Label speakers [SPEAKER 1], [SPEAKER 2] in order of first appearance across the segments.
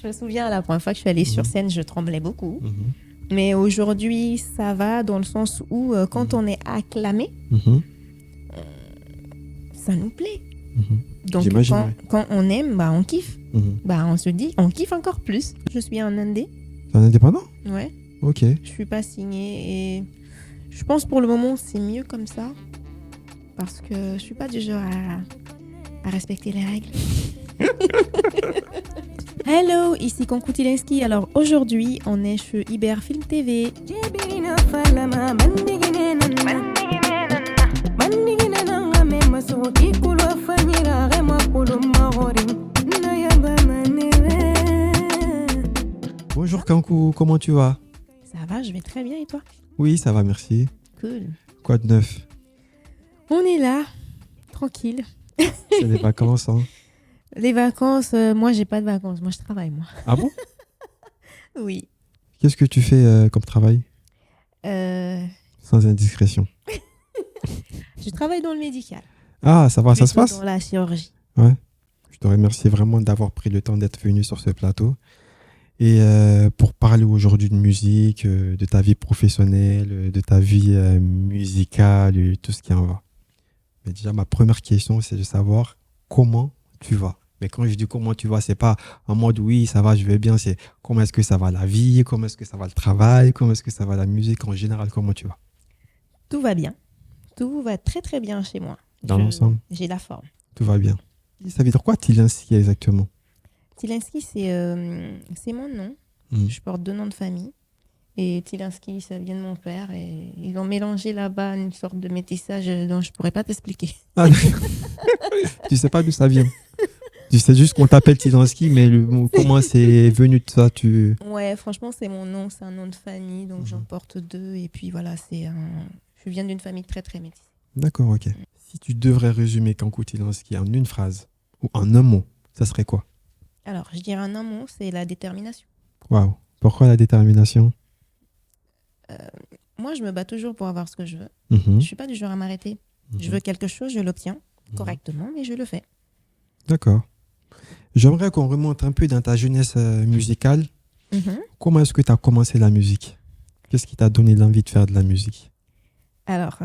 [SPEAKER 1] Je me souviens, la première fois que je suis allée sur scène, je tremblais beaucoup.
[SPEAKER 2] Mhm.
[SPEAKER 1] Mais aujourd'hui, ça va dans le sens où quand on est acclamé,
[SPEAKER 2] Mhm.
[SPEAKER 1] ça nous plaît.
[SPEAKER 2] Mhm.
[SPEAKER 1] Donc
[SPEAKER 2] J'imagine, ouais.
[SPEAKER 1] quand on aime, bah, on kiffe.
[SPEAKER 2] Mhm.
[SPEAKER 1] Bah, on se dit, on kiffe encore plus. Je suis un indé.
[SPEAKER 2] T'es un indépendant?
[SPEAKER 1] Ouais.
[SPEAKER 2] Ok.
[SPEAKER 1] Je suis pas signée et je pense pour le moment c'est mieux comme ça parce que je suis pas du genre à respecter les règles. Hello, ici Kankou Tilinski. Alors aujourd'hui on est chez Iber Film TV.
[SPEAKER 2] Bonjour Kankou, comment tu vas?
[SPEAKER 1] Ça va, je vais très bien et toi?
[SPEAKER 2] Oui, ça va, merci.
[SPEAKER 1] Cool.
[SPEAKER 2] Quoi de neuf?
[SPEAKER 1] On est là, tranquille.
[SPEAKER 2] C'est les vacances, hein?
[SPEAKER 1] Les vacances, moi j'ai pas de vacances, moi je travaille moi.
[SPEAKER 2] Ah bon?
[SPEAKER 1] Oui.
[SPEAKER 2] Qu'est-ce que tu fais comme travail?
[SPEAKER 1] Euh,
[SPEAKER 2] Sans indiscrétion.
[SPEAKER 1] je travaille dans le médical.
[SPEAKER 2] Ah, ça va, ça se
[SPEAKER 1] Plutôt
[SPEAKER 2] passe?
[SPEAKER 1] dans la chirurgie.
[SPEAKER 2] Ouais. Je te remercie vraiment d'avoir pris le temps d'être venu sur ce plateau. Et pour parler aujourd'hui de musique, de ta vie professionnelle, de ta vie musicale et tout ce qui en va. Mais déjà, ma première question, c'est de savoir comment tu vas. Mais quand je dis comment tu vas, c'est pas en mode oui, ça va, je vais bien. C'est comment est-ce que ça va la vie, comment est-ce que ça va le travail, comment est-ce que ça va la musique en général, comment tu vas.
[SPEAKER 1] Tout va bien. Tout va très très bien chez moi.
[SPEAKER 2] Dans l'ensemble,
[SPEAKER 1] J'ai la forme.
[SPEAKER 2] tout va bien. Ça veut dire quoi, Tilinski, exactement?
[SPEAKER 1] Tilinski, c'est mon nom.
[SPEAKER 2] Mm.
[SPEAKER 1] Je porte 2 noms de famille. Et Tilinski, ça vient de mon père. Et ils ont mélangé là-bas une sorte de métissage dont je ne pourrais pas t'expliquer.
[SPEAKER 2] Ah, tu sais pas d'où ça vient. Tu sais juste qu'on t'appelle Tilinski, mais comment c'est venu de ça, tu...
[SPEAKER 1] Ouais, franchement, c'est mon nom. C'est un nom de famille. Donc j'en porte 2. Et puis voilà, je viens d'une famille très très métissée.
[SPEAKER 2] D'accord, ok. Si tu devrais résumer Kankou Tilinski en une phrase ou en un mot, ça serait quoi?
[SPEAKER 1] Alors, je dirais un mot, c'est la détermination.
[SPEAKER 2] Waouh. Pourquoi la détermination?
[SPEAKER 1] Moi, je me bats toujours pour avoir ce que je veux.
[SPEAKER 2] Mhm.
[SPEAKER 1] Je ne suis pas du genre à m'arrêter. Je
[SPEAKER 2] Mhm.
[SPEAKER 1] veux quelque chose, je l'obtiens
[SPEAKER 2] Mhm.
[SPEAKER 1] correctement, mais je le fais.
[SPEAKER 2] D'accord. J'aimerais qu'on remonte un peu dans ta jeunesse musicale. Comment est-ce que tu as commencé la musique? Qu'est-ce qui t'a donné l'envie de faire de la musique?
[SPEAKER 1] Alors,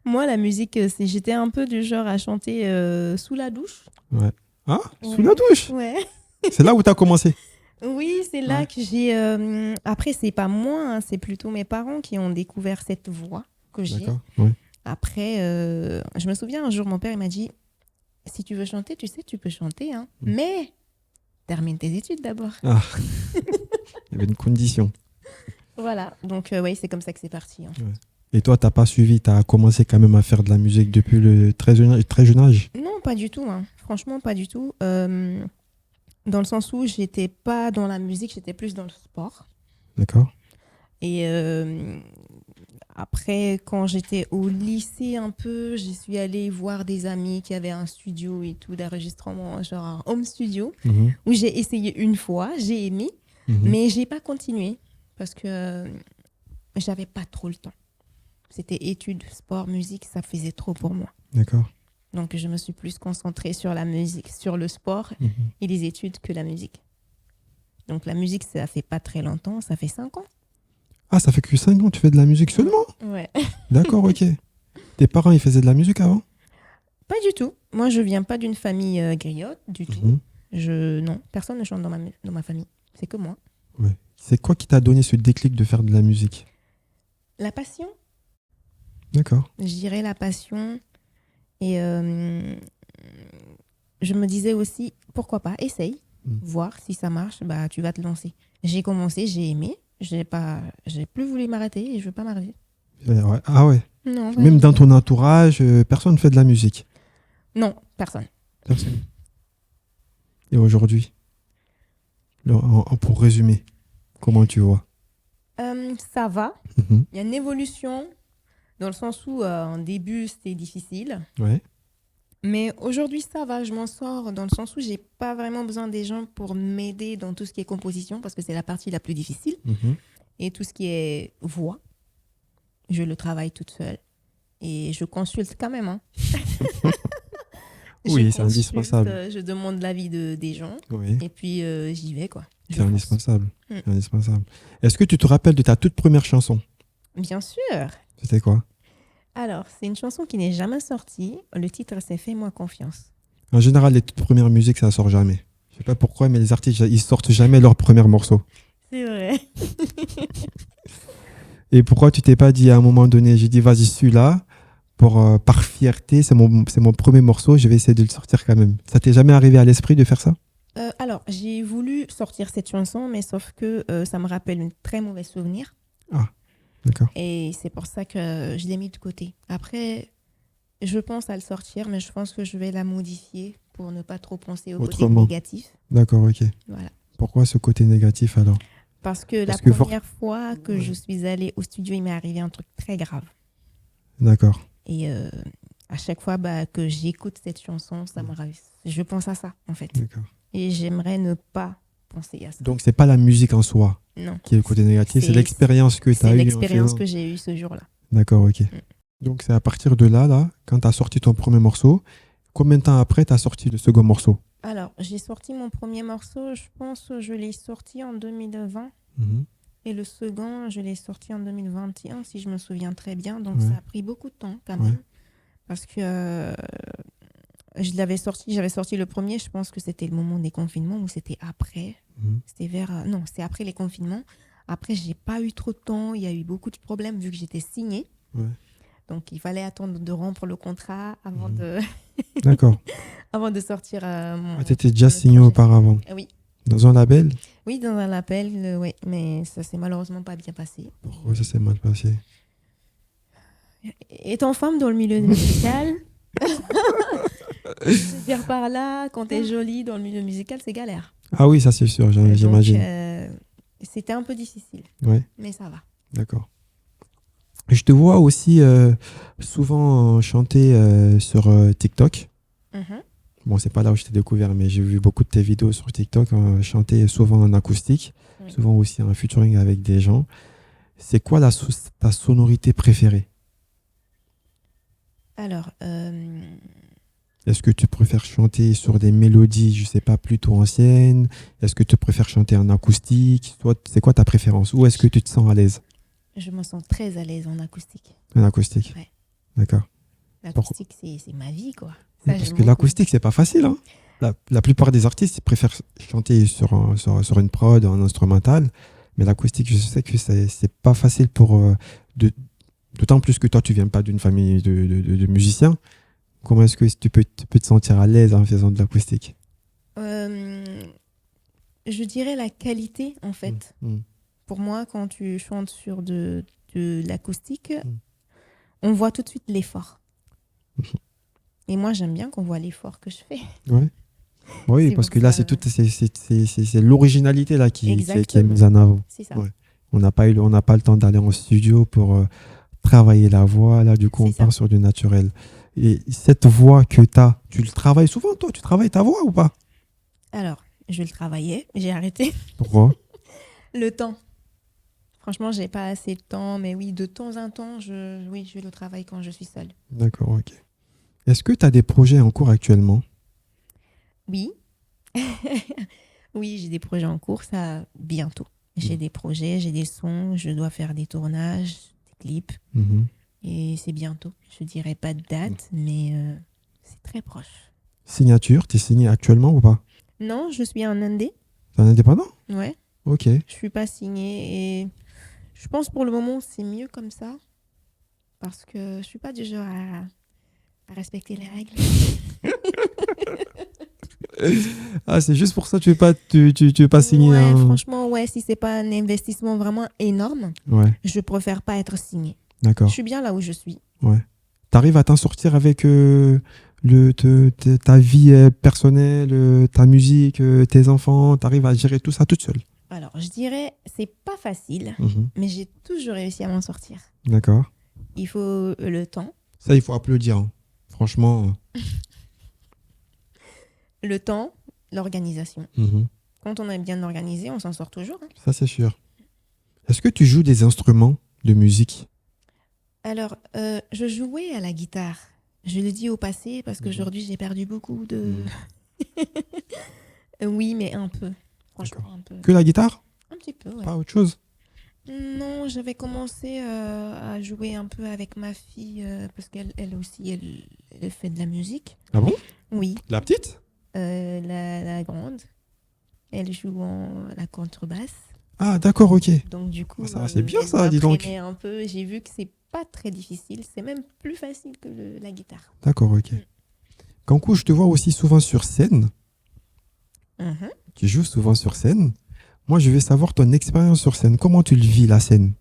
[SPEAKER 1] moi, la musique, j'étais un peu du genre à chanter sous la douche.
[SPEAKER 2] Ouais. Ah,
[SPEAKER 1] Ouais.
[SPEAKER 2] sous la douche?
[SPEAKER 1] Ouais.
[SPEAKER 2] C'est là où tu as commencé?
[SPEAKER 1] Oui, c'est là
[SPEAKER 2] Ouais.
[SPEAKER 1] que j'ai... Après, c'est pas moi, hein, c'est plutôt mes parents qui ont découvert cette voix que j'ai.
[SPEAKER 2] D'accord. Ouais.
[SPEAKER 1] Après, je me souviens, un jour, mon père il m'a dit, si tu veux chanter, tu sais, tu peux chanter, hein, mais termine tes études d'abord.
[SPEAKER 2] Ah. Il y avait une condition.
[SPEAKER 1] Voilà, donc oui, c'est comme ça que c'est parti. Hein.
[SPEAKER 2] Ouais. Et toi, t'as pas suivi, tu as commencé quand même à faire de la musique depuis le très jeune âge?
[SPEAKER 1] Non, pas du tout. Hein. Franchement, pas du tout. Dans le sens où j'étais pas dans la musique, j'étais plus dans le sport.
[SPEAKER 2] D'accord.
[SPEAKER 1] Et après, quand j'étais au lycée un peu, j'y suis allée voir des amis qui avaient un studio et tout d'enregistrement, genre un home studio,
[SPEAKER 2] Mhm.
[SPEAKER 1] où j'ai essayé une fois, j'ai aimé,
[SPEAKER 2] Mhm.
[SPEAKER 1] mais j'ai pas continué parce que j'avais pas trop le temps. C'était études, sport, musique, ça faisait trop pour moi.
[SPEAKER 2] D'accord.
[SPEAKER 1] Donc, je me suis plus concentrée sur la musique, sur le sport
[SPEAKER 2] Mhm.
[SPEAKER 1] et les études que la musique. Donc, la musique, ça fait pas très longtemps, ça fait 5 ans.
[SPEAKER 2] Ah, ça fait que 5 ans que tu fais de la musique seulement?
[SPEAKER 1] Ouais.
[SPEAKER 2] D'accord, ok. Tes parents, ils faisaient de la musique avant?
[SPEAKER 1] Pas du tout. Moi, je viens pas d'une famille griotte du tout.
[SPEAKER 2] Mhm.
[SPEAKER 1] Non, personne ne chante dans ma famille. C'est que moi.
[SPEAKER 2] Ouais. C'est quoi qui t'a donné ce déclic de faire de la musique?
[SPEAKER 1] La passion,
[SPEAKER 2] D'accord.
[SPEAKER 1] je dirais la passion. Et je me disais aussi, pourquoi pas, essaye, voir si ça marche, bah, tu vas te lancer. J'ai commencé, j'ai aimé, j'ai plus voulu m'arrêter et je veux pas m'arrêter.
[SPEAKER 2] Ouais. Ah ouais.
[SPEAKER 1] Non,
[SPEAKER 2] Même dans ton entourage, personne ne fait de la musique?
[SPEAKER 1] Non, personne.
[SPEAKER 2] Personne. Et aujourd'hui, pour résumer, comment tu vois?
[SPEAKER 1] Ça va.
[SPEAKER 2] Mhm.
[SPEAKER 1] Il y a une évolution dans le sens où en début c'était difficile.
[SPEAKER 2] Ouais.
[SPEAKER 1] Mais aujourd'hui, ça va, je m'en sors dans le sens où j'ai pas vraiment besoin des gens pour m'aider dans tout ce qui est composition parce que c'est la partie la plus difficile.
[SPEAKER 2] Mhm.
[SPEAKER 1] Et tout ce qui est voix, je le travaille toute seule. Et je consulte quand même. Hein.
[SPEAKER 2] Oui, c'est
[SPEAKER 1] consulte,
[SPEAKER 2] indispensable.
[SPEAKER 1] je demande l'avis des gens
[SPEAKER 2] Oui,
[SPEAKER 1] et puis j'y vais, quoi. Je
[SPEAKER 2] c'est
[SPEAKER 1] fonce.
[SPEAKER 2] indispensable.
[SPEAKER 1] Mm.
[SPEAKER 2] C'est indispensable. Est-ce que tu te rappelles de ta toute première chanson?
[SPEAKER 1] Bien sûr.
[SPEAKER 2] C'était quoi?
[SPEAKER 1] Alors, c'est une chanson qui n'est jamais sortie. Le titre, c'est Fais-moi confiance.
[SPEAKER 2] En général, les toutes premières musiques, ça sort jamais. Je sais pas pourquoi, mais les artistes, ils sortent jamais leur premier morceau.
[SPEAKER 1] C'est vrai.
[SPEAKER 2] Et pourquoi tu t'es pas dit à un moment donné, j'ai dit, vas-y, celui-là, par fierté, c'est mon premier morceau, je vais essayer de le sortir quand même. Ça t'est jamais arrivé à l'esprit de faire ça?
[SPEAKER 1] Alors, j'ai voulu sortir cette chanson, mais sauf que ça me rappelle un très mauvais souvenir.
[SPEAKER 2] Ah, d'accord.
[SPEAKER 1] Et c'est pour ça que je l'ai mis de côté. Après, je pense à le sortir, mais je pense que je vais la modifier pour ne pas trop penser au côté
[SPEAKER 2] Autrement.
[SPEAKER 1] négatif.
[SPEAKER 2] D'accord, ok.
[SPEAKER 1] Voilà.
[SPEAKER 2] Pourquoi ce côté négatif alors?
[SPEAKER 1] Parce que la
[SPEAKER 2] Parce que
[SPEAKER 1] première fois que
[SPEAKER 2] Ouais.
[SPEAKER 1] je suis allée au studio, il m'est arrivé un truc très grave.
[SPEAKER 2] D'accord.
[SPEAKER 1] Et à chaque fois que j'écoute cette chanson, je pense à ça, en fait.
[SPEAKER 2] D'accord.
[SPEAKER 1] Et j'aimerais ne pas penser à ça.
[SPEAKER 2] Donc, c'est pas la musique en soi
[SPEAKER 1] Non.
[SPEAKER 2] qui est le côté négatif, c'est
[SPEAKER 1] C'est-
[SPEAKER 2] l'expérience que tu as
[SPEAKER 1] C'est
[SPEAKER 2] eue en
[SPEAKER 1] l'expérience
[SPEAKER 2] faisant.
[SPEAKER 1] que j'ai eue ce jour-là.
[SPEAKER 2] D'accord, ok. Donc, c'est à partir de là, quand tu as sorti ton premier morceau, combien de temps après tu as sorti le second morceau?
[SPEAKER 1] Alors, j'ai sorti mon premier morceau, je pense que je l'ai sorti en 2020.
[SPEAKER 2] Mhm.
[SPEAKER 1] Et le second, je l'ai sorti en 2021, si je me souviens très bien. Donc,
[SPEAKER 2] Ouais.
[SPEAKER 1] ça a pris beaucoup de temps quand
[SPEAKER 2] Ouais.
[SPEAKER 1] même. Parce que j'avais sorti le premier, je pense que c'était le moment des confinements ou c'était après.
[SPEAKER 2] Mhm.
[SPEAKER 1] Non, c'est après les confinements. Après, j'ai pas eu trop de temps. Il y a eu beaucoup de problèmes vu que j'étais signée.
[SPEAKER 2] Ouais.
[SPEAKER 1] Donc, il fallait attendre de rompre le contrat avant
[SPEAKER 2] Mhm.
[SPEAKER 1] de,
[SPEAKER 2] D'accord.
[SPEAKER 1] avant de sortir mon.
[SPEAKER 2] Ah, tu étais déjà
[SPEAKER 1] mon
[SPEAKER 2] signé
[SPEAKER 1] projet.
[SPEAKER 2] auparavant.
[SPEAKER 1] Oui.
[SPEAKER 2] Dans un label?
[SPEAKER 1] Oui, dans un appel, oui. Mais ça s'est malheureusement pas bien passé.
[SPEAKER 2] Pourquoi ça s'est mal passé?
[SPEAKER 1] Étant femme dans le milieu musical, je veux dire par là, quand t'es jolie dans le milieu musical, c'est galère.
[SPEAKER 2] Ah oui, ça c'est sûr,
[SPEAKER 1] Donc,
[SPEAKER 2] j'imagine.
[SPEAKER 1] c'était un peu difficile,
[SPEAKER 2] Ouais,
[SPEAKER 1] mais ça va.
[SPEAKER 2] d'accord. Je te vois aussi souvent chanter sur TikTok.
[SPEAKER 1] Mhm.
[SPEAKER 2] Bon, c'est pas là où je t'ai découvert, mais j'ai vu beaucoup de tes vidéos sur TikTok chanter souvent en acoustique,
[SPEAKER 1] Oui.
[SPEAKER 2] souvent aussi en featuring avec des gens. C'est quoi ta sonorité préférée?
[SPEAKER 1] Alors,
[SPEAKER 2] Est-ce que tu préfères chanter sur des mélodies, je sais pas, plutôt anciennes? Est-ce que tu préfères chanter en acoustique? Toi, c'est quoi ta préférence? Où est-ce que tu te sens à l'aise?
[SPEAKER 1] je me sens très à l'aise en acoustique.
[SPEAKER 2] En acoustique.
[SPEAKER 1] Ouais.
[SPEAKER 2] D'accord.
[SPEAKER 1] L'acoustique, c'est ma vie, quoi.
[SPEAKER 2] Mais
[SPEAKER 1] Ça,
[SPEAKER 2] parce
[SPEAKER 1] j'aime
[SPEAKER 2] que
[SPEAKER 1] beaucoup.
[SPEAKER 2] l'acoustique, c'est pas facile, hein. La plupart des artistes, ils préfèrent chanter sur une prod, en instrumental. Mais l'acoustique, je sais que c'est pas facile d'autant plus que toi, tu viens pas d'une famille de musiciens. Comment est-ce que tu peux te sentir à l'aise en faisant de l'acoustique?
[SPEAKER 1] Je dirais la qualité, en fait.
[SPEAKER 2] Mm.
[SPEAKER 1] Pour moi, quand tu chantes sur de l'acoustique,
[SPEAKER 2] Mm.
[SPEAKER 1] on voit tout de suite l'effort. Et moi, j'aime bien qu'on voit l'effort que je fais.
[SPEAKER 2] Ouais. Oui,
[SPEAKER 1] C'est
[SPEAKER 2] parce
[SPEAKER 1] pour
[SPEAKER 2] que là,
[SPEAKER 1] ça.
[SPEAKER 2] c'est l'originalité là qui est
[SPEAKER 1] Exactement.
[SPEAKER 2] mise en avant.
[SPEAKER 1] C'est ça.
[SPEAKER 2] Ouais. On n'a pas le temps d'aller en studio pour travailler la voix. Là, du coup, on
[SPEAKER 1] C'est ça.
[SPEAKER 2] part sur du naturel. Et cette voix que tu as, tu le travailles souvent, toi? Tu travailles ta voix ou pas?
[SPEAKER 1] Alors, je le travaillais, j'ai arrêté.
[SPEAKER 2] Pourquoi?
[SPEAKER 1] Le temps. Franchement, j'ai pas assez de temps, mais oui, de temps en temps, je le travaille quand je suis seule.
[SPEAKER 2] D'accord, ok. Est-ce que tu as des projets en cours actuellement?
[SPEAKER 1] Oui. Oui, j'ai des projets en cours, ça, bientôt. J'ai des projets, j'ai des sons, je dois faire des tournages, des clips,
[SPEAKER 2] Mhm.
[SPEAKER 1] et c'est bientôt. Je dirais pas de date, mais c'est très proche.
[SPEAKER 2] Signature, tu es signé actuellement ou pas?
[SPEAKER 1] Non, je suis un indé,
[SPEAKER 2] Tu es un indépendant?
[SPEAKER 1] ouais.
[SPEAKER 2] Ok.
[SPEAKER 1] Je suis pas signée et je pense pour le moment c'est mieux comme ça parce que je suis pas du genre à respecter les règles.
[SPEAKER 2] Ah, c'est juste pour ça que tu veux pas signer
[SPEAKER 1] Ouais,
[SPEAKER 2] un...
[SPEAKER 1] franchement, ouais, si c'est pas un investissement vraiment énorme,
[SPEAKER 2] Ouais,
[SPEAKER 1] je préfère pas être signée.
[SPEAKER 2] d'accord.
[SPEAKER 1] Je suis bien là où je suis.
[SPEAKER 2] Ouais. T'arrives à t'en sortir avec ta vie personnelle, ta musique, tes enfants, t'arrives à gérer tout ça toute seule.
[SPEAKER 1] Alors, je dirais c'est pas facile,
[SPEAKER 2] Mhm.
[SPEAKER 1] mais j'ai toujours réussi à m'en sortir.
[SPEAKER 2] D'accord.
[SPEAKER 1] Il faut le temps,
[SPEAKER 2] Ça, il faut applaudir, hein. Franchement.
[SPEAKER 1] l'organisation.
[SPEAKER 2] Mhm.
[SPEAKER 1] Quand on est bien organisé, on s'en sort toujours, hein.
[SPEAKER 2] Ça, c'est sûr. Est-ce que tu joues des instruments de musique?
[SPEAKER 1] Alors, je jouais à la guitare Je le dis au passé parce qu'aujourd'hui, j'ai perdu beaucoup de... Oui, mais un peu. Franchement, un peu.
[SPEAKER 2] Que la guitare?
[SPEAKER 1] Un petit peu, ouais.
[SPEAKER 2] Pas autre chose?
[SPEAKER 1] Non, j'avais commencé à jouer un peu avec ma fille parce qu'elle aussi, elle fait de la musique.
[SPEAKER 2] Ah bon?
[SPEAKER 1] Oui,
[SPEAKER 2] La petite?
[SPEAKER 1] la grande, elle joue la contrebasse.
[SPEAKER 2] Ah, d'accord, ok.
[SPEAKER 1] Donc du coup,
[SPEAKER 2] Ça va, c'est bien
[SPEAKER 1] elle
[SPEAKER 2] ça, dis donc.
[SPEAKER 1] m'apprenait un peu. J'ai vu que c'est pas très difficile. C'est même plus facile que la guitare.
[SPEAKER 2] D'accord, ok. Kankou, je te vois aussi souvent sur scène.
[SPEAKER 1] Mhm.
[SPEAKER 2] Tu joues souvent sur scène. Moi, je veux savoir ton expérience sur scène. Comment tu le vis, la scène?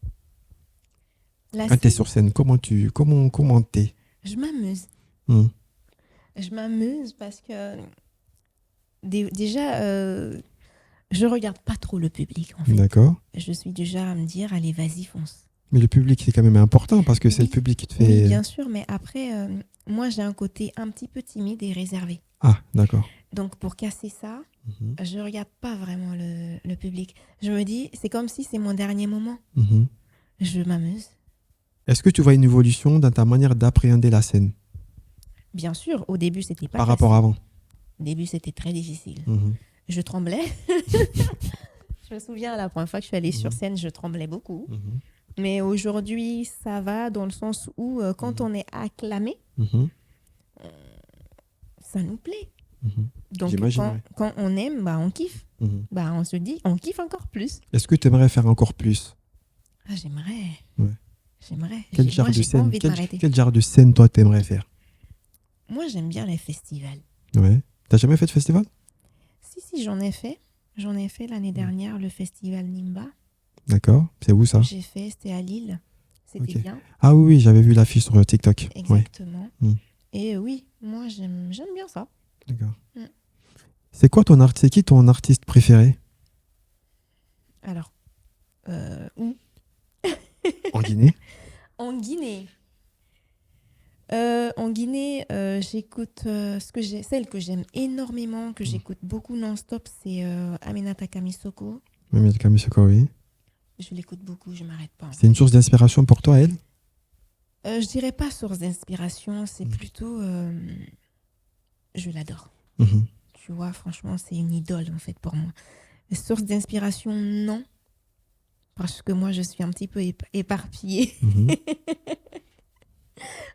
[SPEAKER 1] La
[SPEAKER 2] Quand tu es
[SPEAKER 1] scène,
[SPEAKER 2] sur scène, comment t'es?
[SPEAKER 1] je m'amuse.
[SPEAKER 2] Hmm.
[SPEAKER 1] Je m'amuse parce que déjà, je regarde pas trop le public en fait.
[SPEAKER 2] D'accord.
[SPEAKER 1] Je suis déjà à me dire, allez, vas-y, fonce.
[SPEAKER 2] Mais le public, c'est quand même important parce que c'est le
[SPEAKER 1] Oui,
[SPEAKER 2] public qui te
[SPEAKER 1] oui,
[SPEAKER 2] fait...
[SPEAKER 1] bien sûr, mais après, moi, j'ai un côté un petit peu timide et réservé.
[SPEAKER 2] Ah, d'accord.
[SPEAKER 1] Donc, pour casser ça,
[SPEAKER 2] Mhm.
[SPEAKER 1] je regarde pas vraiment le public. Je me dis, c'est comme si c'est mon dernier moment.
[SPEAKER 2] Mhm.
[SPEAKER 1] Je m'amuse.
[SPEAKER 2] Est-ce que tu vois une évolution dans ta manière d'appréhender la scène
[SPEAKER 1] Bien sûr, au début, c'était pas
[SPEAKER 2] par
[SPEAKER 1] facile.
[SPEAKER 2] rapport à avant?
[SPEAKER 1] Au début, c'était très difficile.
[SPEAKER 2] Mhm.
[SPEAKER 1] Je tremblais. Je me souviens, la première fois que je suis allée sur scène, je tremblais beaucoup.
[SPEAKER 2] Mhm.
[SPEAKER 1] Mais aujourd'hui, ça va dans le sens où, quand on est acclamé,
[SPEAKER 2] Mhm.
[SPEAKER 1] ça nous plaît.
[SPEAKER 2] Mhm.
[SPEAKER 1] Donc,
[SPEAKER 2] J'imagine, ouais.
[SPEAKER 1] quand on aime, bah, on kiffe.
[SPEAKER 2] Mhm.
[SPEAKER 1] Bah, on se dit, on kiffe encore plus.
[SPEAKER 2] Est-ce que tu aimerais faire encore plus?
[SPEAKER 1] Ah, j'aimerais.
[SPEAKER 2] Ouais.
[SPEAKER 1] J'aimerais.
[SPEAKER 2] Quel genre
[SPEAKER 1] Moi,
[SPEAKER 2] de
[SPEAKER 1] j'ai pas
[SPEAKER 2] scène,
[SPEAKER 1] envie de m'arrêter.
[SPEAKER 2] quel genre de scène toi t'aimerais faire?
[SPEAKER 1] Moi, j'aime bien les festivals.
[SPEAKER 2] Ouais. T'as jamais fait de festival?
[SPEAKER 1] Si, j'en ai fait. J'en ai fait l'année dernière, le festival Nimba.
[SPEAKER 2] D'accord. C'est où ça?
[SPEAKER 1] J'ai fait, c'était à Lille. C'était
[SPEAKER 2] Ok.
[SPEAKER 1] bien.
[SPEAKER 2] Ah oui, oui, j'avais vu l'affiche sur TikTok. Ouais.
[SPEAKER 1] Exactement.
[SPEAKER 2] Mm.
[SPEAKER 1] Et oui, moi, j'aime bien ça.
[SPEAKER 2] D'accord.
[SPEAKER 1] Mm.
[SPEAKER 2] C'est qui ton artiste préféré?
[SPEAKER 1] Alors, où?
[SPEAKER 2] En Guinée?
[SPEAKER 1] En Guinée. En Guinée, j'écoute celle que j'aime énormément, que j'écoute beaucoup non-stop, c'est Aminata Kamisoko.
[SPEAKER 2] Mamie Kamisoko, oui.
[SPEAKER 1] Je l'écoute beaucoup, je m'arrête pas.
[SPEAKER 2] C'est une source d'inspiration pour toi, elle?
[SPEAKER 1] Je dirais pas source d'inspiration, c'est plutôt je l'adore.
[SPEAKER 2] Mhm.
[SPEAKER 1] Tu vois, franchement, c'est une idole en fait pour moi. Source d'inspiration, non, parce que moi je suis un petit peu éparpillée.
[SPEAKER 2] Mhm.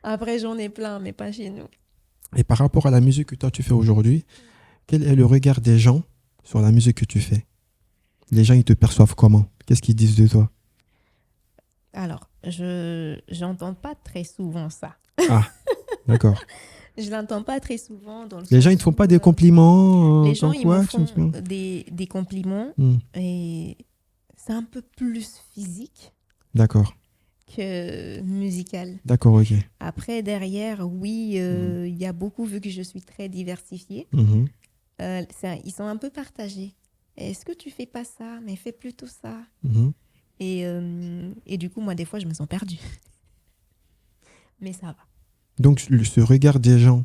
[SPEAKER 1] Après, j'en ai plein, mais pas chez nous.
[SPEAKER 2] Et par rapport à la musique que toi tu fais aujourd'hui, quel est le regard des gens sur la musique que tu fais? Les gens, ils te perçoivent comment? Qu'est-ce qu'ils disent de toi?
[SPEAKER 1] Alors, je n'entends pas très souvent ça.
[SPEAKER 2] Ah, d'accord.
[SPEAKER 1] Je l'entends pas très souvent dans le
[SPEAKER 2] Les
[SPEAKER 1] sens
[SPEAKER 2] gens, ils te font
[SPEAKER 1] où,
[SPEAKER 2] pas des compliments
[SPEAKER 1] les gens,
[SPEAKER 2] comme
[SPEAKER 1] ils
[SPEAKER 2] quoi
[SPEAKER 1] me
[SPEAKER 2] tu
[SPEAKER 1] font des compliments
[SPEAKER 2] Hmm.
[SPEAKER 1] et c'est un peu plus physique
[SPEAKER 2] D'accord,
[SPEAKER 1] que musical.
[SPEAKER 2] d'accord, ok.
[SPEAKER 1] Après, derrière, oui, il y a beaucoup, vu que je suis très diversifiée,
[SPEAKER 2] Mhm.
[SPEAKER 1] ils sont un peu partagés. Est-ce que tu fais pas ça, mais fais plutôt ça.
[SPEAKER 2] Mhm.
[SPEAKER 1] Et du coup, moi, des fois, je me sens perdue. Mais ça va.
[SPEAKER 2] Donc, ce regard des gens,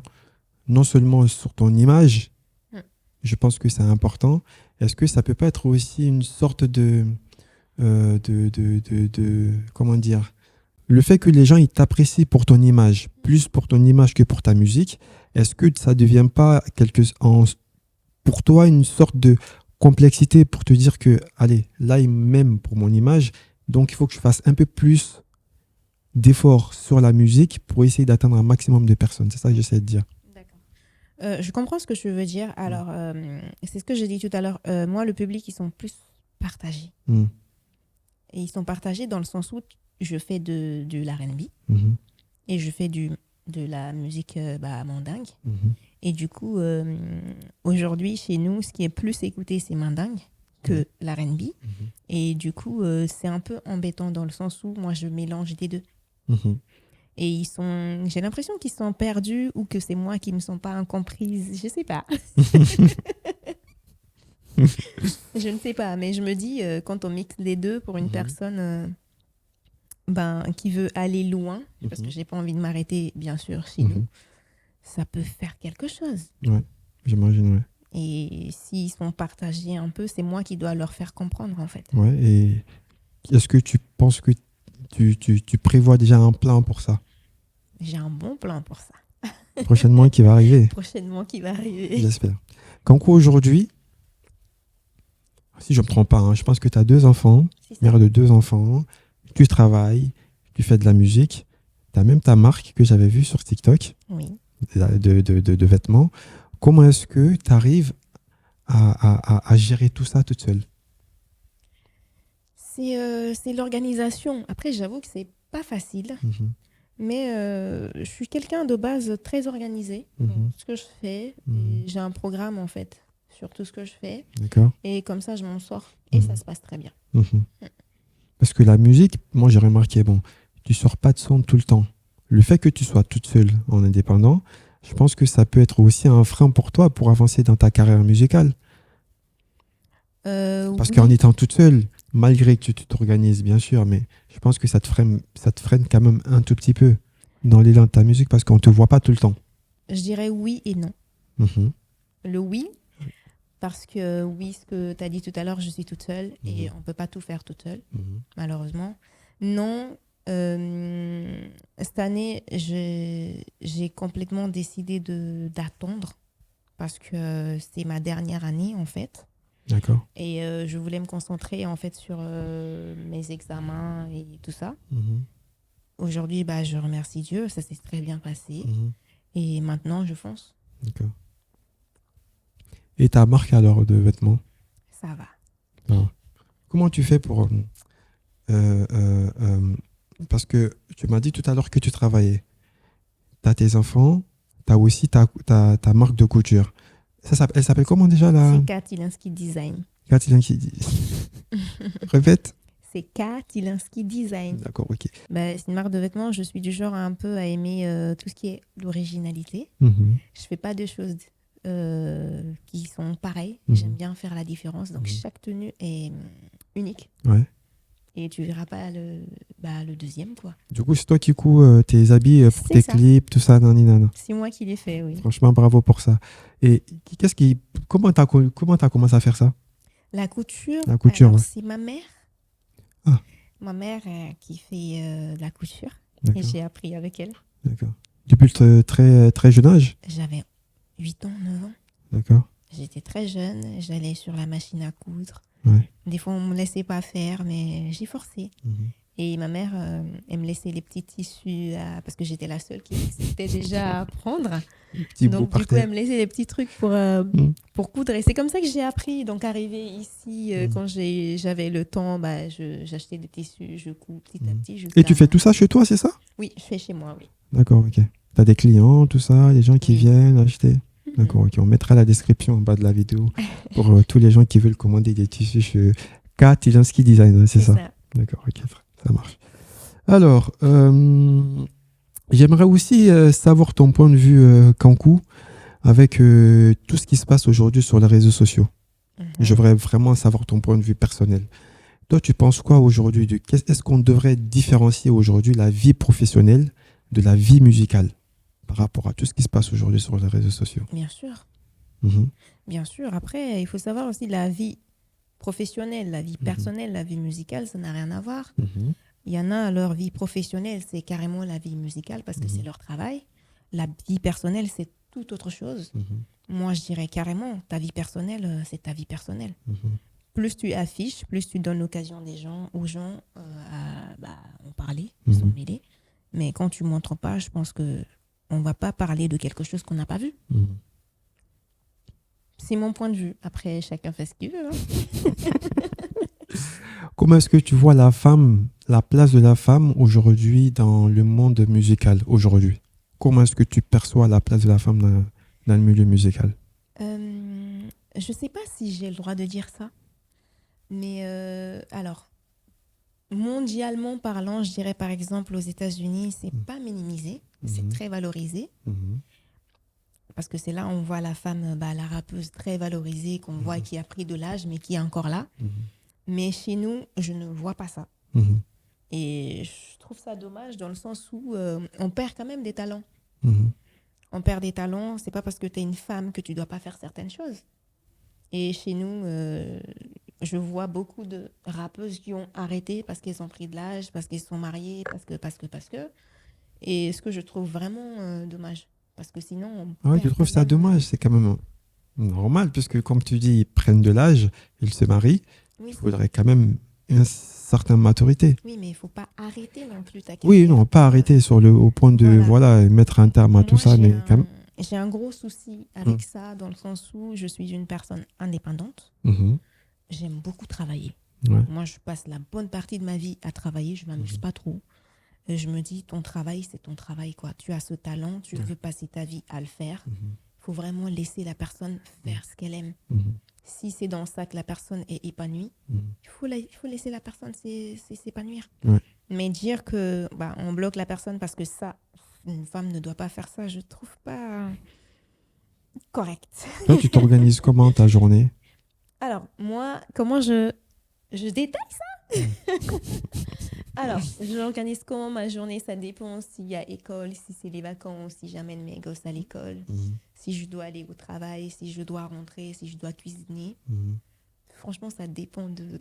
[SPEAKER 2] non seulement sur ton image,
[SPEAKER 1] Hmm.
[SPEAKER 2] je pense que c'est important. Est-ce que ça peut pas être aussi une sorte comment dire, le fait que les gens ils t'apprécient pour ton image, plus pour ton image que pour ta musique, est-ce que ça devient pas pour toi une sorte de complexité pour te dire que, allez, là, ils m'aiment pour mon image, donc il faut que je fasse un peu plus d'efforts sur la musique pour essayer d'atteindre un maximum de personnes. C'est ça que j'essaie de dire.
[SPEAKER 1] D'accord. Je comprends ce que tu veux dire. Alors, c'est ce que j'ai dit tout à l'heure. Moi, le public, ils sont plus partagés.
[SPEAKER 2] Mm.
[SPEAKER 1] Et ils sont partagés dans le sens où je fais de l'R&B
[SPEAKER 2] Mhm.
[SPEAKER 1] et je fais de la musique mandingue.
[SPEAKER 2] Mhm.
[SPEAKER 1] Et du coup, aujourd'hui, chez nous, ce qui est plus écouté, c'est mandingue que l'R&B. Et du coup, c'est un peu embêtant dans le sens où moi, je mélange des deux.
[SPEAKER 2] Mhm.
[SPEAKER 1] Et j'ai l'impression qu'ils sont perdus ou que c'est moi qui ne me sens pas incomprise. Je sais pas. Je ne sais pas, mais je me dis, quand on mixe les deux pour une personne qui veut aller loin, parce que j'ai pas envie de m'arrêter, bien sûr, chez nous, ça peut faire quelque chose.
[SPEAKER 2] Ouais, j'imagine, ouais.
[SPEAKER 1] Et s'ils sont partagés un peu, c'est moi qui dois leur faire comprendre, en fait.
[SPEAKER 2] Ouais, et est-ce que tu penses que tu prévois déjà un plan pour ça?
[SPEAKER 1] J'ai un bon plan pour ça.
[SPEAKER 2] Prochainement qui va arriver,
[SPEAKER 1] Prochainement qui va arriver.
[SPEAKER 2] j'espère. Kankou, aujourd'hui, si je ne me trompe pas, hein, je pense que tu as 2 enfants,
[SPEAKER 1] C'est ça.
[SPEAKER 2] mère de 2 enfants, tu travailles, tu fais de la musique, tu as même ta marque que j'avais vue sur TikTok
[SPEAKER 1] Oui.
[SPEAKER 2] de vêtements. Comment est-ce que tu arrives à gérer tout ça toute seule?
[SPEAKER 1] C'est l'organisation. Après, j'avoue que c'est pas facile,
[SPEAKER 2] Mhm,
[SPEAKER 1] mais je suis quelqu'un de base très organisé dans
[SPEAKER 2] mhm,
[SPEAKER 1] ce que je fais.
[SPEAKER 2] mhm.
[SPEAKER 1] Et j'ai un programme en fait sur tout ce que je fais.
[SPEAKER 2] D'accord.
[SPEAKER 1] Et comme ça, je m'en sors et ça
[SPEAKER 2] Mhm,
[SPEAKER 1] se passe très bien.
[SPEAKER 2] mhm. Parce que la musique, moi j'ai remarqué, bon, tu sors pas de son tout le temps. Le fait que tu sois toute seule en indépendant, je pense que ça peut être aussi un frein pour toi pour avancer dans ta carrière musicale. Parce qu'en
[SPEAKER 1] Oui,
[SPEAKER 2] étant toute seule, malgré que tu t'organises bien sûr, mais je pense que ça te freine quand même un tout petit peu dans l'élan de ta musique parce qu'on te voit pas tout le temps.
[SPEAKER 1] je dirais oui et non.
[SPEAKER 2] Mhm,
[SPEAKER 1] Le oui, parce que oui, ce que tu as dit tout à l'heure, je suis toute seule et
[SPEAKER 2] mhm,
[SPEAKER 1] on ne peut pas tout faire toute seule,
[SPEAKER 2] mhm,
[SPEAKER 1] malheureusement. Non, cette année, j'ai complètement décidé d'attendre parce que c'est ma dernière année en fait.
[SPEAKER 2] d'accord.
[SPEAKER 1] Et je voulais me concentrer en fait sur mes examens et tout ça.
[SPEAKER 2] Mhm,
[SPEAKER 1] Aujourd'hui, bah, je remercie Dieu, ça s'est très bien passé.
[SPEAKER 2] mhm,
[SPEAKER 1] Et maintenant, je fonce.
[SPEAKER 2] d'accord. Et ta marque alors de vêtements?
[SPEAKER 1] Ça va.
[SPEAKER 2] Ah. Comment tu fais pour euh, euh, euh, parce que tu m'as dit tout à l'heure que tu travaillais. Tu as tes enfants, tu as aussi ta marque de couture. Elle s'appelle comment déjà la
[SPEAKER 1] C'est Katilinski Design.
[SPEAKER 2] Catherine qui dit. Répète.
[SPEAKER 1] C'est Katilinski Design.
[SPEAKER 2] D'accord, ok.
[SPEAKER 1] Bah, c'est une marque de vêtements. Je suis du genre un peu à aimer tout ce qui est l'originalité.
[SPEAKER 2] Mhm,
[SPEAKER 1] Je fais pas de choses qui sont pareilles.
[SPEAKER 2] mhm,
[SPEAKER 1] J'aime bien faire la différence. Donc,
[SPEAKER 2] mhm.
[SPEAKER 1] chaque tenue est unique.
[SPEAKER 2] Ouais.
[SPEAKER 1] Et tu verras pas le deuxième, quoi.
[SPEAKER 2] Du coup, c'est toi qui couds tes habits pour
[SPEAKER 1] C'est
[SPEAKER 2] tes
[SPEAKER 1] ça.
[SPEAKER 2] clips, tout ça, nani, nana.
[SPEAKER 1] C'est moi qui l'ai fait, oui.
[SPEAKER 2] Franchement, bravo pour ça. Et comment t'as commencé à faire ça?
[SPEAKER 1] La couture,
[SPEAKER 2] La couture,
[SPEAKER 1] alors
[SPEAKER 2] ouais.
[SPEAKER 1] c'est ma mère.
[SPEAKER 2] Ah,
[SPEAKER 1] Ma mère qui fait de la couture. Et
[SPEAKER 2] d'accord,
[SPEAKER 1] j'ai appris avec elle.
[SPEAKER 2] d'accord. Depuis le très, très jeune âge?
[SPEAKER 1] J'avais 8 ans, 9 ans.
[SPEAKER 2] D'accord.
[SPEAKER 1] J'étais très jeune, j'allais sur la machine à coudre.
[SPEAKER 2] Ouais.
[SPEAKER 1] Des fois, on ne me laissait pas faire, mais j'ai forcé.
[SPEAKER 2] Mhm.
[SPEAKER 1] Et ma mère, elle me laissait les petits tissus, parce que j'étais la seule qui était déjà à apprendre.
[SPEAKER 2] Petit bout
[SPEAKER 1] Donc,
[SPEAKER 2] par
[SPEAKER 1] du coup, elle
[SPEAKER 2] terre.
[SPEAKER 1] me laissait les petits trucs
[SPEAKER 2] Mhm,
[SPEAKER 1] pour coudre. Et c'est comme ça que j'ai appris. Donc, arrivé ici,
[SPEAKER 2] mhm,
[SPEAKER 1] quand j'avais le temps, bah, j'achetais des tissus, je couds petit à
[SPEAKER 2] mhm.
[SPEAKER 1] petit.
[SPEAKER 2] Et tu fais tout ça chez toi, c'est ça?
[SPEAKER 1] Oui, je fais chez moi, oui.
[SPEAKER 2] D'accord, ok. Tu as des clients, tout ça, des gens qui
[SPEAKER 1] Oui.
[SPEAKER 2] viennent acheter.
[SPEAKER 1] Mhm.
[SPEAKER 2] D'accord, ok. On mettra la description en bas de la vidéo pour tous les gens qui veulent commander des tissus chez Katilinski Design, ouais, c'est
[SPEAKER 1] C'est
[SPEAKER 2] ça.
[SPEAKER 1] ça.
[SPEAKER 2] D'accord, ok, ça marche. Alors, j'aimerais aussi savoir ton point de vue, Kankou, avec tout ce qui se passe aujourd'hui sur les réseaux sociaux.
[SPEAKER 1] Mhm.
[SPEAKER 2] J'aimerais vraiment savoir ton point de vue personnel. Toi, tu penses quoi aujourd'hui est-ce qu'on devrait différencier aujourd'hui la vie professionnelle de la vie musicale par rapport à tout ce qui se passe aujourd'hui sur les réseaux sociaux?
[SPEAKER 1] Bien sûr.
[SPEAKER 2] Mhm,
[SPEAKER 1] Bien sûr. Après, il faut savoir aussi la vie professionnelle, la vie
[SPEAKER 2] mhm,
[SPEAKER 1] personnelle, la vie musicale, ça n'a rien à voir.
[SPEAKER 2] mhm,
[SPEAKER 1] Il y en a, leur vie professionnelle, c'est carrément la vie musicale parce que c'est leur travail. La vie personnelle, c'est tout autre chose.
[SPEAKER 2] mhm,
[SPEAKER 1] Moi, je dirais carrément, ta vie personnelle, c'est ta vie personnelle.
[SPEAKER 2] mhm,
[SPEAKER 1] Plus tu affiches, plus tu donnes l'occasion aux gens en parler,
[SPEAKER 2] mhm.
[SPEAKER 1] s'en mêler. Mais quand tu montres pas, je pense que on va pas parler de quelque chose qu'on n'a pas vu.
[SPEAKER 2] Mhm.
[SPEAKER 1] C'est mon point de vue. Après, chacun fait ce qu'il veut. Hein.
[SPEAKER 2] Comment est-ce que tu vois la place de la femme aujourd'hui dans le monde musical aujourd'hui? Comment est-ce que tu perçois la place de la femme dans le milieu musical?
[SPEAKER 1] Je sais pas si j'ai le droit de dire ça. Mais alors, mondialement parlant, je dirais par exemple aux États-Unis, c'est pas minimisé, c'est très valorisé.
[SPEAKER 2] Mhm,
[SPEAKER 1] Parce que c'est là où on voit la femme, la rappeuse très valorisée, qu'on voit qui a pris de l'âge, mais qui est encore là.
[SPEAKER 2] mhm,
[SPEAKER 1] Mais chez nous, je ne vois pas ça.
[SPEAKER 2] mhm,
[SPEAKER 1] Et je trouve ça dommage dans le sens où on perd quand même des talents.
[SPEAKER 2] mhm,
[SPEAKER 1] On perd des talents, c'est pas parce que tu es une femme que tu dois pas faire certaines choses. Et chez nous, je vois beaucoup de rappeuses qui ont arrêté parce qu'elles ont pris de l'âge, parce qu'elles sont mariées, parce que. Et ce que je trouve vraiment dommage. Parce que sinon,
[SPEAKER 2] Ouais, je trouve ça dommage. C'est quand même normal, puisque comme tu dis, ils prennent de l'âge, ils se marient.
[SPEAKER 1] Oui.
[SPEAKER 2] Il faudrait quand même une certaine maturité.
[SPEAKER 1] Oui, mais il ne faut pas arrêter non plus ta carrière.
[SPEAKER 2] Oui, non, pas arrêter au point de mettre un terme à tout ça. Mais quand même...
[SPEAKER 1] J'ai un gros souci avec ça, dans le sens où je suis une personne indépendante. J'aime beaucoup travailler.
[SPEAKER 2] Ouais.
[SPEAKER 1] Moi, je passe la bonne partie de ma vie à travailler. Je ne m'amuse pas trop. Je me dis, ton travail, c'est ton travail, quoi. Tu as ce talent, tu veux passer ta vie à le faire. Il faut vraiment laisser la personne faire ce qu'elle aime. Si c'est dans ça que la personne est épanouie, il faut laisser la personne s'épanouir.
[SPEAKER 2] Ouais.
[SPEAKER 1] Mais dire que on bloque la personne parce que ça, une femme ne doit pas faire ça, je ne trouve pas correct.
[SPEAKER 2] Toi, tu t'organises comment ta journée?
[SPEAKER 1] Alors, moi, comment je détaille ça? Alors, j'organise comment ma journée, ça dépend s'il y a école, si c'est les vacances, si j'amène mes gosses à l'école, si je dois aller au travail, si je dois rentrer, si je dois cuisiner. Franchement, ça dépend de...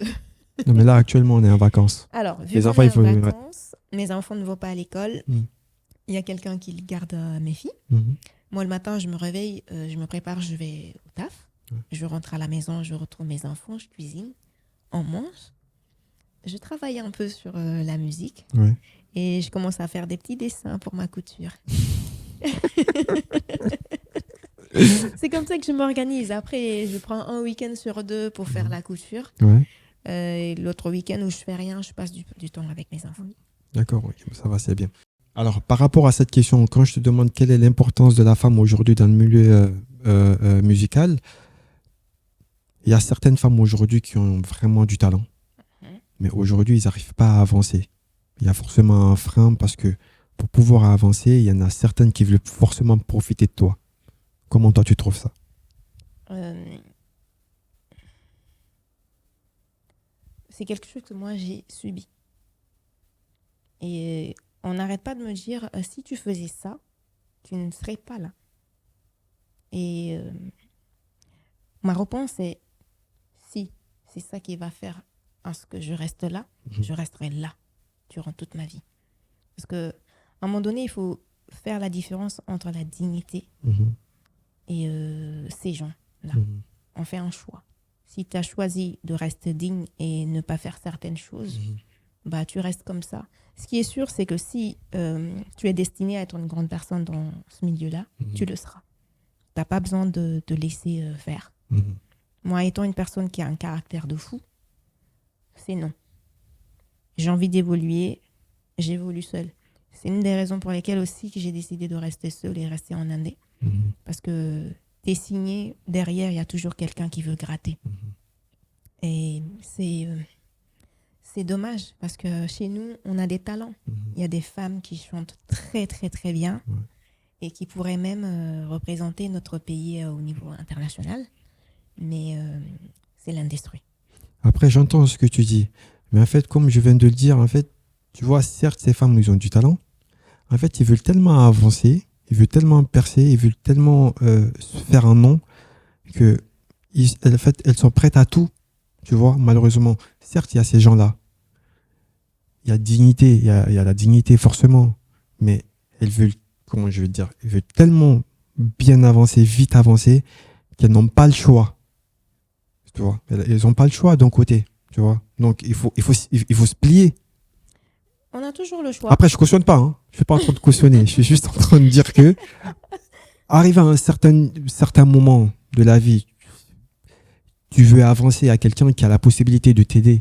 [SPEAKER 2] Non, mais là, actuellement, on est en vacances.
[SPEAKER 1] Alors, vu qu'on est en vacances, mes enfants ne vont pas à l'école. Il y a quelqu'un qui garde mes filles. Moi, le matin, je me réveille, je me prépare, je vais au taf. Je rentre à la maison, je retrouve mes enfants, je cuisine, on mange. Je travaille un peu sur la musique et je commence à faire des petits dessins pour ma couture. C'est comme ça que je m'organise. Après, je prends un week-end sur 2 pour faire la couture. Et l'autre week-end où je fais rien, je passe du temps avec mes enfants.
[SPEAKER 2] D'accord, ça va, c'est bien. Alors, par rapport à cette question, quand je te demande quelle est l'importance de la femme aujourd'hui dans le milieu musical, il y a certaines femmes aujourd'hui qui ont vraiment du talent. Mais aujourd'hui, ils n'arrivent pas à avancer. Il y a forcément un frein parce que pour pouvoir avancer, il y en a certaines qui veulent forcément profiter de toi. Comment toi, tu trouves ça?
[SPEAKER 1] C'est quelque chose que moi, j'ai subi. Et on n'arrête pas de me dire, si tu faisais ça, tu ne serais pas là. Et ma réponse est, si c'est ça qui va faire à ce que je reste là, je resterai là durant toute ma vie. Parce qu'à un moment donné, il faut faire la différence entre la dignité et ces gens-là. On fait un choix. Si tu as choisi de rester digne et ne pas faire certaines choses, tu restes comme ça. Ce qui est sûr, c'est que si tu es destiné à être une grande personne dans ce milieu-là, tu le seras. Tu n'as pas besoin de te laisser faire. Moi, étant une personne qui a un caractère de fou, c'est non. J'ai envie d'évoluer, j'évolue seule. C'est une des raisons pour lesquelles aussi que j'ai décidé de rester seule et rester en indé. Parce que t'es signé, derrière, il y a toujours quelqu'un qui veut gratter. Et c'est dommage, parce que chez nous, on a des talents. Il y a des femmes qui chantent très, très, très bien et qui pourraient même représenter notre pays au niveau international. Mais c'est l'industrie.
[SPEAKER 2] Après, j'entends ce que tu dis. Mais en fait, comme je viens de le dire, en fait, tu vois, certes, ces femmes, ils ont du talent. En fait, ils veulent tellement avancer, ils veulent tellement percer, ils veulent tellement se faire un nom que, en fait, elles sont prêtes à tout. Tu vois, malheureusement. Certes, il y a ces gens-là. Il y a dignité, il y a la dignité forcément. Mais elles veulent, comment je vais dire, elles veulent tellement bien avancer, vite avancer, qu'elles n'ont pas le choix. Tu vois, elles n'ont pas le choix d'un côté. Tu vois, donc il faut se plier.
[SPEAKER 1] On a toujours le choix.
[SPEAKER 2] Après, je cautionne pas. Je ne suis pas en train de cautionner. Je suis juste en train de dire que, arrivé à un certain moment de la vie, tu veux avancer à quelqu'un qui a la possibilité de t'aider,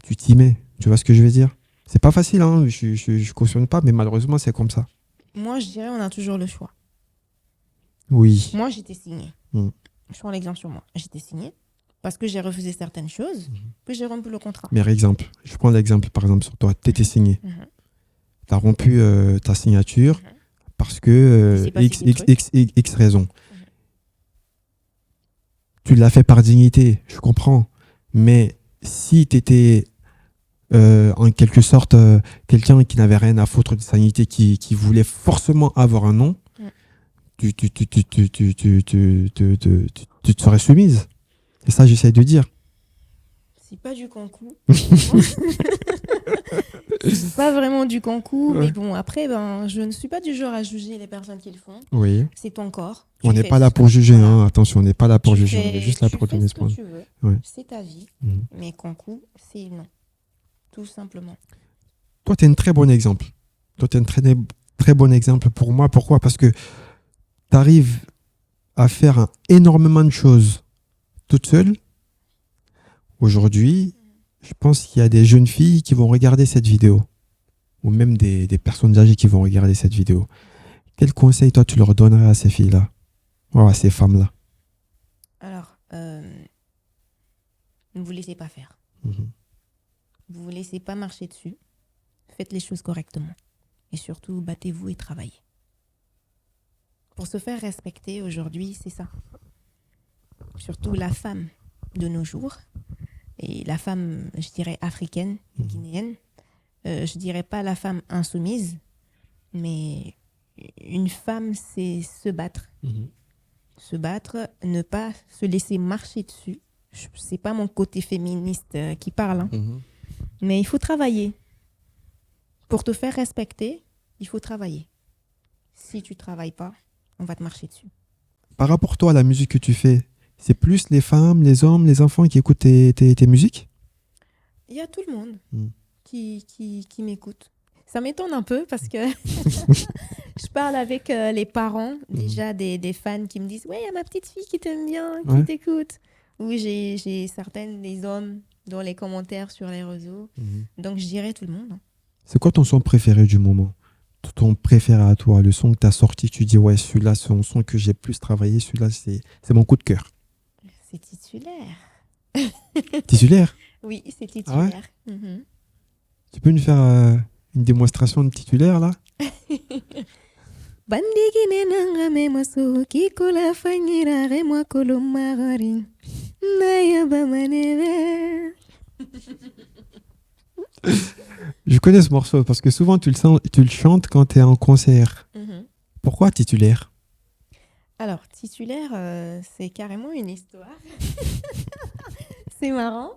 [SPEAKER 2] tu t'y mets. Tu vois ce que je veux dire? C'est pas facile, je cautionne pas, mais malheureusement, c'est comme ça.
[SPEAKER 1] Moi, je dirais on a toujours le choix.
[SPEAKER 2] Oui.
[SPEAKER 1] Moi, j'étais signée. Je prends l'exemple sur moi. J'étais signée parce que j'ai refusé certaines choses, que j'ai rompu le contrat.
[SPEAKER 2] Meilleur exemple. Je prends l'exemple, par exemple, sur toi. Tu étais signé. Tu as rompu ta signature parce que X raison. Tu l'as fait par dignité, je comprends. Mais si tu étais en quelque sorte quelqu'un qui n'avait rien à foutre de sa dignité, qui voulait forcément avoir un nom, tu te serais soumise. C'est ça que j'essaie de dire.
[SPEAKER 1] C'est pas du concours. C'est pas vraiment du concours,
[SPEAKER 2] Ouais.
[SPEAKER 1] mais bon, après, ben, je ne suis pas du genre à juger les personnes qui le font.
[SPEAKER 2] Oui.
[SPEAKER 1] C'est ton corps.
[SPEAKER 2] On
[SPEAKER 1] Tu
[SPEAKER 2] n'est
[SPEAKER 1] fais
[SPEAKER 2] pas là
[SPEAKER 1] ce
[SPEAKER 2] pour
[SPEAKER 1] que-
[SPEAKER 2] juger,
[SPEAKER 1] voilà.
[SPEAKER 2] hein. Attention, on n'est pas là pour
[SPEAKER 1] Tu
[SPEAKER 2] juger, on est
[SPEAKER 1] fais,
[SPEAKER 2] juste là
[SPEAKER 1] tu
[SPEAKER 2] pour
[SPEAKER 1] fais
[SPEAKER 2] donner
[SPEAKER 1] ce
[SPEAKER 2] ce
[SPEAKER 1] que
[SPEAKER 2] point.
[SPEAKER 1] tu veux.
[SPEAKER 2] Ouais.
[SPEAKER 1] C'est ta vie.
[SPEAKER 2] Mhm.
[SPEAKER 1] Mais concours, c'est non. Tout simplement.
[SPEAKER 2] Toi, tu es un très bon exemple. Toi, tu es un très bon exemple pour moi. Pourquoi? Parce que tu arrives à faire énormément de choses toute seule. Aujourd'hui, je pense qu'il y a des jeunes filles qui vont regarder cette vidéo, ou même des personnes âgées qui vont regarder cette vidéo. Quel conseil, toi, tu leur donnerais à ces filles-là, ou à ces femmes-là?
[SPEAKER 1] Alors, ne vous laissez pas faire.
[SPEAKER 2] Mhm.
[SPEAKER 1] Vous vous laissez pas marcher dessus. Faites les choses correctement. Et surtout, battez-vous et travaillez. Pour se faire respecter aujourd'hui, c'est ça. Surtout la femme de nos jours. Et la femme, je dirais, africaine, guinéenne. Je dirais pas la femme insoumise, mais une femme, c'est se battre.
[SPEAKER 2] Mhm.
[SPEAKER 1] Se battre, ne pas se laisser marcher dessus. C'est pas mon côté féministe qui parle, hein.
[SPEAKER 2] Mhm.
[SPEAKER 1] Mais il faut travailler. Pour te faire respecter, il faut travailler. Si tu travailles pas, on va te marcher dessus.
[SPEAKER 2] Par rapport toi à la musique que tu fais, c'est plus les femmes, les hommes, les enfants qui écoutent tes musiques?
[SPEAKER 1] Il y a tout le monde
[SPEAKER 2] Mm.
[SPEAKER 1] qui m'écoute. Ça m'étonne un peu parce que je parle avec les parents, déjà des fans qui me disent « Ouais, il y a ma petite fille qui t'aime bien, qui
[SPEAKER 2] Ouais.
[SPEAKER 1] t'écoute. » Ou j'ai certaines des hommes dans les commentaires sur les réseaux.
[SPEAKER 2] Mhm.
[SPEAKER 1] Donc, je dirais tout le monde, hein.
[SPEAKER 2] C'est quoi ton son préféré du moment? Ton préféré à toi, le son que tu as sorti, tu dis ouais, celui-là, c'est un son que j'ai plus travaillé, celui-là, c'est mon coup de cœur.
[SPEAKER 1] C'est titulaire.
[SPEAKER 2] Titulaire?
[SPEAKER 1] Oui, c'est
[SPEAKER 2] Ah ouais?
[SPEAKER 1] titulaire. Mhm.
[SPEAKER 2] Tu peux nous faire une démonstration de titulaire là?
[SPEAKER 1] Bandigi nenanga mema so kikola fanyira remwa kolomagari. Naya bamaneve.
[SPEAKER 2] Je connais ce morceau parce que souvent tu le chantes quand tu es en concert.
[SPEAKER 1] Mhm.
[SPEAKER 2] Pourquoi titulaire?
[SPEAKER 1] Alors, titulaire, c'est carrément une histoire. C'est marrant.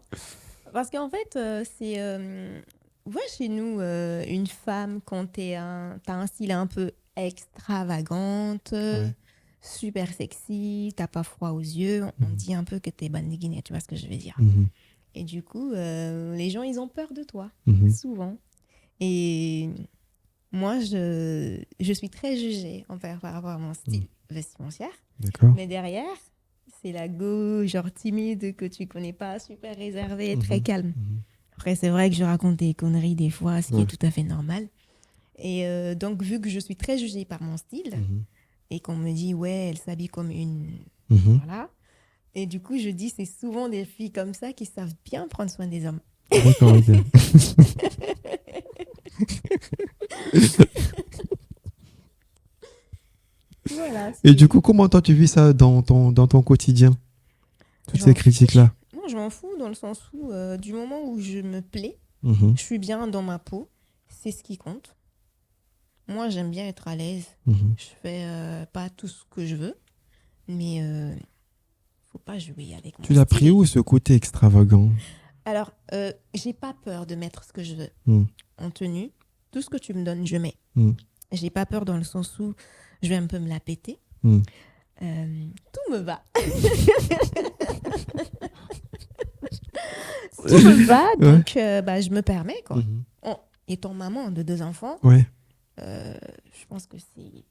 [SPEAKER 1] Parce qu'en fait, c'est... ouais, chez nous, une femme, quand t'as un style un peu extravagante,
[SPEAKER 2] Ouais.
[SPEAKER 1] super sexy, t'as pas froid aux yeux, on dit un peu que t'es bandiguinée, tu vois ce que je veux dire.
[SPEAKER 2] Mhm.
[SPEAKER 1] Et du coup, les gens, ils ont peur de toi,
[SPEAKER 2] Mhm.
[SPEAKER 1] souvent. Et moi, je suis très jugée par rapport à mon style vestimentaire.
[SPEAKER 2] D'accord.
[SPEAKER 1] Mais derrière, c'est la go, genre timide, que tu connais pas, super réservée, très calme.
[SPEAKER 2] Mhm.
[SPEAKER 1] Après, c'est vrai que je raconte des conneries des fois, ce qui
[SPEAKER 2] Ouais.
[SPEAKER 1] est tout à fait normal. Et donc, vu que je suis très jugée par mon style,
[SPEAKER 2] Mhm.
[SPEAKER 1] et qu'on me dit, ouais, elle s'habille comme une...
[SPEAKER 2] Mhm.
[SPEAKER 1] Voilà. Et du coup, je dis, c'est souvent des filles comme ça qui savent bien prendre soin des hommes.
[SPEAKER 2] D'accord, ok.
[SPEAKER 1] Voilà.
[SPEAKER 2] Et du coup, comment toi tu vis ça dans ton quotidien? Toutes
[SPEAKER 1] Je
[SPEAKER 2] ces
[SPEAKER 1] m'en
[SPEAKER 2] critiques-là?
[SPEAKER 1] fiche. Non, je m'en fous dans le sens où, du moment où je me plais,
[SPEAKER 2] Mhm.
[SPEAKER 1] je suis bien dans ma peau, c'est ce qui compte. Moi, j'aime bien être à l'aise.
[SPEAKER 2] Mhm.
[SPEAKER 1] Je fais pas tout ce que je veux, mais faut pas jouer avec mon
[SPEAKER 2] Tu l'as pris
[SPEAKER 1] style.
[SPEAKER 2] où ce côté extravagant?
[SPEAKER 1] Alors, j'ai pas peur de mettre ce que je veux
[SPEAKER 2] Mhm.
[SPEAKER 1] en tenue. Tout ce que tu me donnes, je mets.
[SPEAKER 2] Mhm.
[SPEAKER 1] J'ai pas peur dans le sens où je vais un peu me la péter.
[SPEAKER 2] Mhm.
[SPEAKER 1] Tout me va. Tout me va,
[SPEAKER 2] Ouais.
[SPEAKER 1] donc bah, je me permets, quoi.
[SPEAKER 2] Mhm.
[SPEAKER 1] Étant maman de 2 enfants,
[SPEAKER 2] Ouais.
[SPEAKER 1] je pense que c'est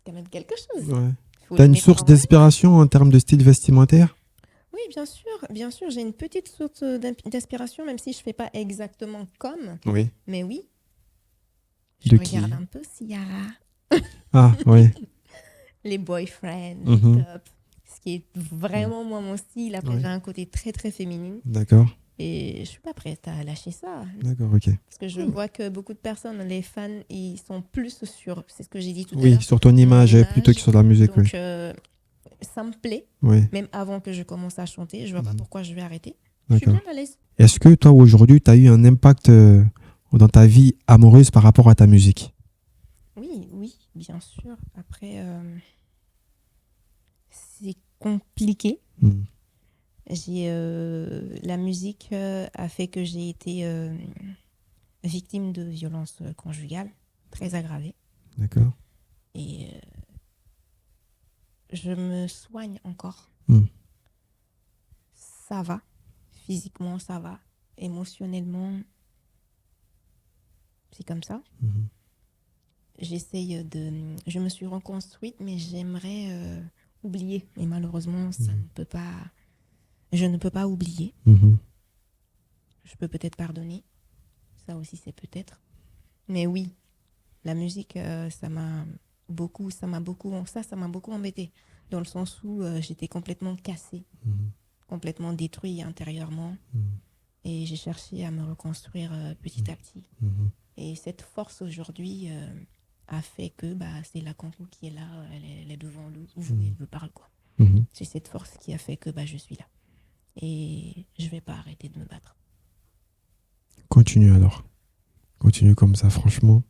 [SPEAKER 1] quand même quelque chose.
[SPEAKER 2] Ouais.
[SPEAKER 1] Faut
[SPEAKER 2] T'as
[SPEAKER 1] le
[SPEAKER 2] une
[SPEAKER 1] mettre
[SPEAKER 2] source
[SPEAKER 1] en valeur.
[SPEAKER 2] d'inspiration en termes de style vestimentaire?
[SPEAKER 1] Oui, bien sûr, j'ai une petite source d'inspiration, même si je fais pas exactement comme,
[SPEAKER 2] Oui.
[SPEAKER 1] mais oui, je
[SPEAKER 2] De
[SPEAKER 1] regarde
[SPEAKER 2] qui?
[SPEAKER 1] un peu Ciara,
[SPEAKER 2] Ah, oui.
[SPEAKER 1] les boyfriends,
[SPEAKER 2] Mhm.
[SPEAKER 1] les tops, ce qui est vraiment moi mon style. Après,
[SPEAKER 2] Ouais.
[SPEAKER 1] j'ai un côté très très féminine
[SPEAKER 2] D'accord.
[SPEAKER 1] et je suis pas prête à lâcher ça.
[SPEAKER 2] D'accord, ok.
[SPEAKER 1] Parce que je vois que beaucoup de personnes, les fans, ils sont plus sur, c'est ce que j'ai dit tout à
[SPEAKER 2] Oui,
[SPEAKER 1] l'heure,
[SPEAKER 2] sur ton image plutôt que sur la musique, oui.
[SPEAKER 1] donc ça me plaît,
[SPEAKER 2] Oui,
[SPEAKER 1] même avant que je commence à chanter, je vois pas pourquoi je vais arrêter. Je suis
[SPEAKER 2] d'accord.
[SPEAKER 1] bien à l'aise.
[SPEAKER 2] Est-ce que toi, aujourd'hui, tu as eu un impact dans ta vie amoureuse par rapport à ta musique?
[SPEAKER 1] Oui, bien sûr. Après, c'est compliqué.
[SPEAKER 2] Mhm.
[SPEAKER 1] La musique a fait que j'ai été victime de violences conjugales très aggravées.
[SPEAKER 2] D'accord.
[SPEAKER 1] Et je me soigne encore. Ça va. Physiquement, ça va. Émotionnellement, c'est comme ça. J'essaye de... Je me suis reconstruite, mais j'aimerais oublier. Mais malheureusement, ça ne peut pas... Je ne peux pas oublier. Je peux peut-être pardonner. Ça aussi, c'est peut-être. Mais oui, la musique, ça m'a beaucoup embêtée. Dans le sens où j'étais complètement cassée, complètement détruite intérieurement. Et j'ai cherché à me reconstruire petit à petit. Et cette force aujourd'hui a fait que c'est la Kankou qui est là, elle est devant nous, elle me parle, quoi. C'est cette force qui a fait que je suis là. Et je ne vais pas arrêter de me battre.
[SPEAKER 2] Continue alors. Continue comme ça, franchement.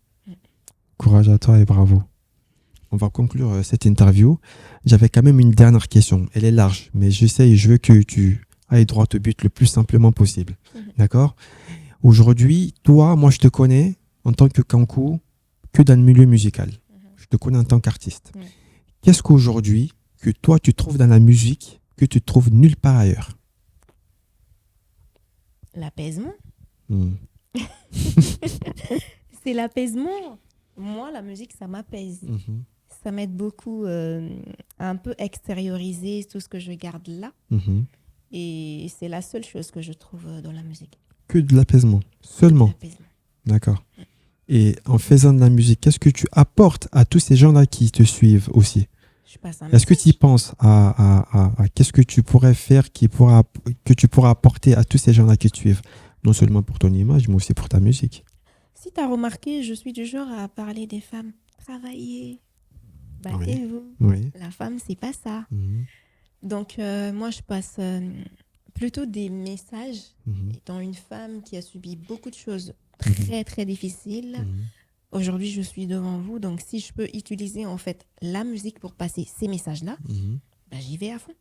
[SPEAKER 2] Courage à toi et bravo. On va conclure cette interview. J'avais quand même une dernière question. Elle est large, mais je veux que tu ailles droit au but le plus simplement possible. D'accord ? Aujourd'hui, toi, moi, je te connais en tant que Kankou que dans le milieu musical. Je te connais en tant qu'artiste. Qu'est-ce qu'aujourd'hui, que toi, tu trouves dans la musique que tu trouves nulle part ailleurs ?
[SPEAKER 1] L'apaisement. C'est l'apaisement. Moi, la musique, ça m'apaise. Ça m'aide beaucoup à un peu extérioriser tout ce que je garde là. Et c'est la seule chose que je trouve dans la musique.
[SPEAKER 2] Que de l'apaisement, seulement. D'accord. Et en faisant de la musique, qu'est-ce que tu apportes à tous ces gens-là qui te suivent aussi ? Est-ce que tu y penses à qu'est-ce que tu pourrais faire que tu pourras apporter à tous ces gens-là qui te suivent ? Non seulement pour ton image, mais aussi pour ta musique.
[SPEAKER 1] Si tu as remarqué, je suis du genre à parler des femmes. Travaillez, battez-vous.
[SPEAKER 2] Oui.
[SPEAKER 1] La femme, c'est pas ça. Donc, moi, je passe plutôt des messages étant une femme qui a subi beaucoup de choses très, très difficiles. Aujourd'hui, je suis devant vous. Donc, si je peux utiliser en fait la musique pour passer ces messages-là, j'y vais à fond.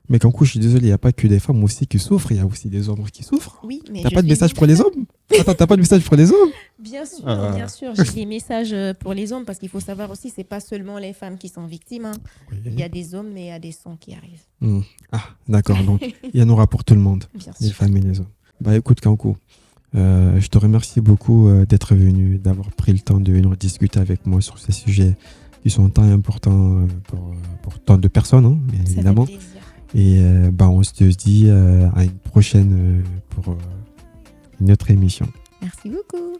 [SPEAKER 2] Mais Kankou, je suis désolé, il n'y a pas que des femmes aussi qui souffrent, il y a aussi des hommes qui souffrent.
[SPEAKER 1] Oui, mais
[SPEAKER 2] t'as pas de message pour les hommes ? Attends, t'as pas de message pour les hommes ?
[SPEAKER 1] Bien sûr, j'ai des messages pour les hommes parce qu'il faut savoir aussi, c'est pas seulement les femmes qui sont victimes. Oui. Il y a des hommes, mais il y a des sons qui arrivent.
[SPEAKER 2] Ah, d'accord, donc il y en aura pour tout le monde, les femmes et les hommes. Écoute Kankou, je te remercie beaucoup d'être venu, d'avoir pris le temps de venir discuter avec moi sur ces sujets qui sont tant importants pour tant de personnes, bien évidemment.
[SPEAKER 1] Fait plaisir.
[SPEAKER 2] Et on se dit à une prochaine pour une autre émission.
[SPEAKER 1] Merci beaucoup.